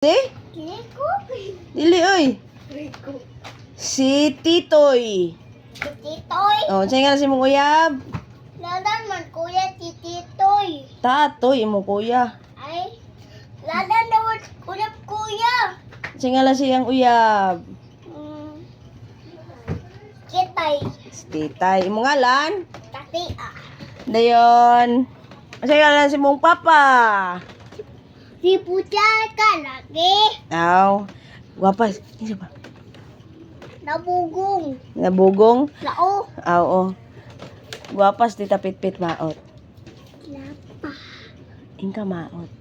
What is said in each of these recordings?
Si? Kiko. Dili oy. Kiko. Si Titoy. Titoy. Oh, say nga si mong uyab. Ladan man kuya Titoy. Tatoy mo kuya. Ay. Ladan naman kuya. Say nga siyang uyab. Kitay. Si Titay. Imong ngalan? Tatia. Dayon. Say nga si mong papa. Si Pucha ka lagi. Aw. Guwapas. Isa pa. Nabugong. Nabugong. Lao. Aw, oh. Guwapas tita Pitpit maot. Lapa. Ingka maot.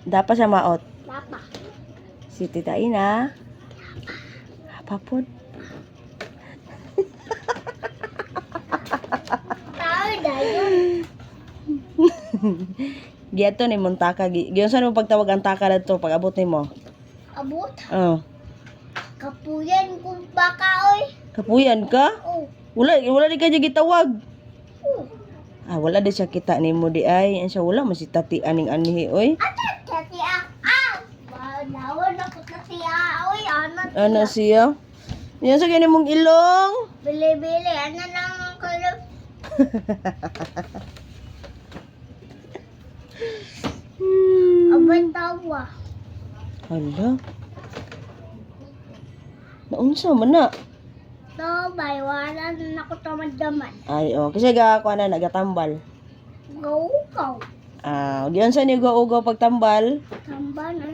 Dapat siya maot. Lapa. Si Tita Ina. Apa po? Tao dayon. Giato ni Montaka. Giyon saan mo pagtawag ang taka na to pag abot ni mo? Abot. Oh. Kapuyan kung baka oy. Kapuyan ka? Oh. Wala di ka dyan gitawag. Oh. Wala di siya kita ni mo di ay. Yan siya wala masih tati aning anihi oy. Ate, tatia. Nawan ako tatia. Oy, anak. Ano siya? Yan sa ganyan mong ilong. Bili-bili. Ano lang ang kalap. Abang tawa. Hala. Naunsa man na. So, baywanan na ako tamad-damad. Ay, oh. Kasi ako na nagatambal. Go, go. Diyan sa niyo ugaw pagtambal. Tamba na.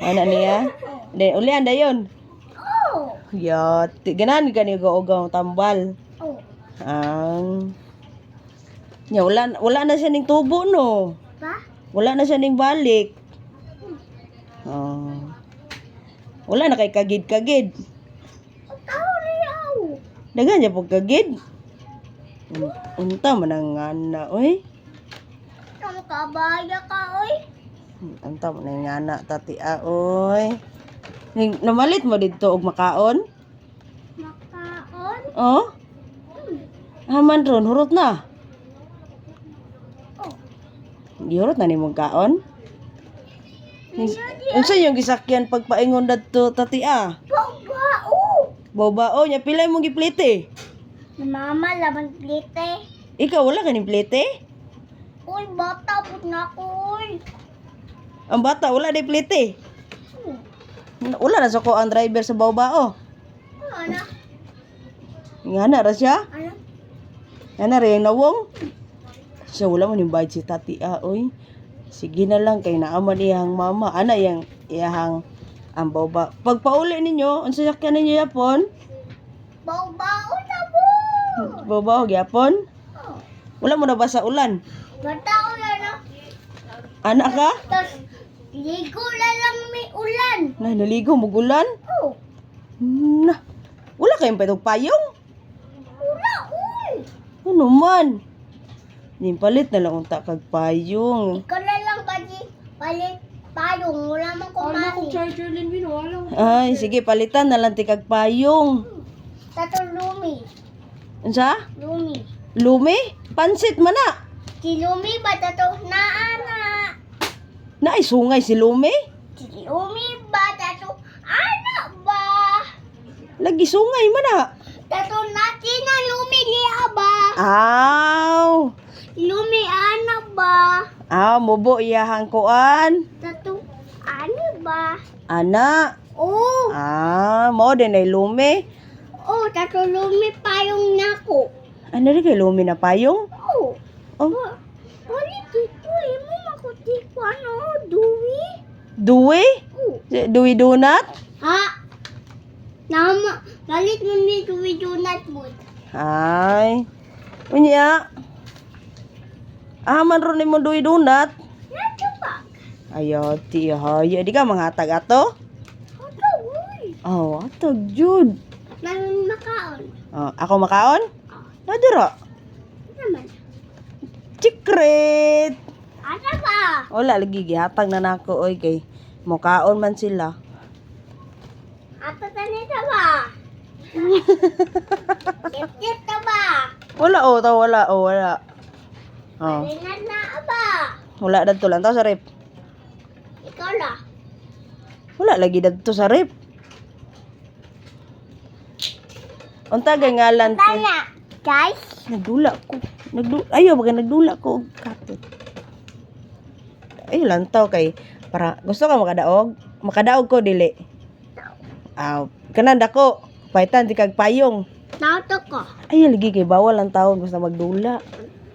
Ano niya? Ulian dayon. Oh. Ya, ganan ka niyo ugaw tambal. Oh. Ya, wala na siya ning tubo no. Ba? Wala na siya ning balik. Wala na kay kagid-kagid. Tao riyaw. Dagan niya pag kagid. Unta man ang ngana, oy. Ang kabaya ka, oy. Unta man ang ngana, tati, oy. Namalit mo dito og makaon? Makaon. Oh? Haman ron, hurot na. Oh. Di hurot na ni mong kaon? Unsa yung gisakyan pagpaingon dadto tati Babao. Boba nya pila mong giplite? Mama, laban plite. Ikaw wala ka ning plite? Uy, bata, put na ko, uy. Ang bata wala di plite. Wala na sa ko ang driver sa Baobao. Ano? Ngana ra siya? Ano? Ngana ra yung nawong? Siya wala man yung bayad si tati oy. Sige na lang kay naaman iyang mama. Ana yang iyahang ang Baobao. Pagpauli ninyo, unsa sakyan ninyo yapon? Bao-bao na po. Baobao gyapon? Oh. Wala mo na ba sa ulan? Bata ko yan, no? Anak ka? Tapos, ligo na lang may ulan. Na naligo mo gulan? Oh. Na. Wala kayong patog payong? Wala, uy. Ano man? Nimpalit na lang unta kag payong. Ikaw na lang palit payong. Wala man kumani. Charger din wala. Ay, sige palitan na lang ti kag payong. Tato Lumi. Unsa? Lumi. Lumi? Pansit man na. Si Lumi ba tato naana? Naay sungay si Lumi. Si Lumi ba tato anak ba? Lagi sungay man na. Tato natin na Lumi niya ba? Aw. Lumi anak ba? Mubo iyahang kuan. Tato ano ba? Ana. Oh. Mao din ay Lumi. Oh, tato Lumi payong nako. Ano rin kay Lumi na payong? Oh. Oh, Palit ito, mo makuti ko ano, Dewey? duwi? Oh. Duwi donut? Ha? Nama, palit mo ni Dewey donut mo. Ay. Unya. Man ron mo duwi donut. Nato ba? Ayo, ti haya di ka manghatag ato? Ako, uy. Atag jud. Nang makaon. Ako makaon? Nadira. Naman. Secret. Ano ba? Wala lagi gihatag na nako oy kay mukaon man sila. Ato tanita ba? Kit-kit na ba? Wala wala. Palingan na ba? Wala dadto lang to sa rep. Ikaw na. Wala lagi dito sa rep. Unta gay ngalan ko. Tana. Guys. Nagdula ko. Ayaw baga nagdula ko og kape. Ay lantaw kay para gusto ka makadaog. Makadaog ko dili. Aw, kanan dako. Paitan di kag payong. Nauto ko. Ay lagi kay bawal ang taon basta magdula.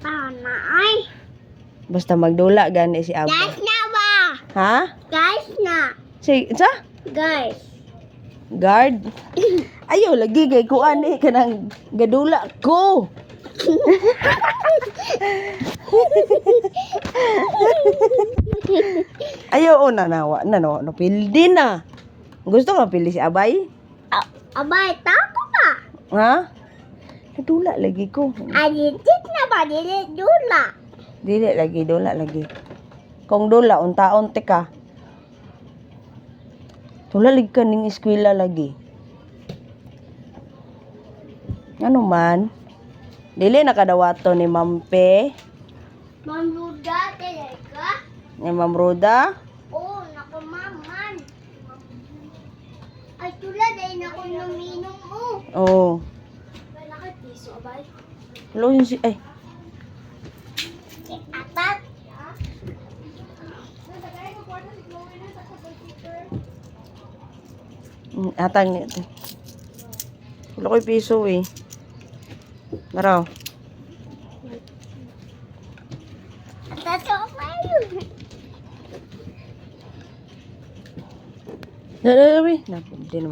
Tana ay. Basta magdula gani si Aba. Guys na ba? Ha? Guys na. Si sa Guys. guard. Ayaw lagi kay kuan kanang gadula ko. Ayaw na nawa na no pildi na. Gusto ka pili si Abay? Abay, tako pa. Ha? Nadula lagi ko. Alitit na ba? Dili dula. Dili lagi dula lagi. Kung dula unta-unti ka. Tula lagi ka ning eskwela lagi. Ano man? Dili nakadawato ni Mampe, Mamluda, talaga? ni Ma'am Roda. Oo, nakamaman. Ay, tula, dahil na ako naminom mo. Oh. Ay, nakapiso, abay. Hello yun si ay. Atat. Atang ni. Wala ko'y piso eh. Naraw. Atat ako kayo. Dali. Di naman.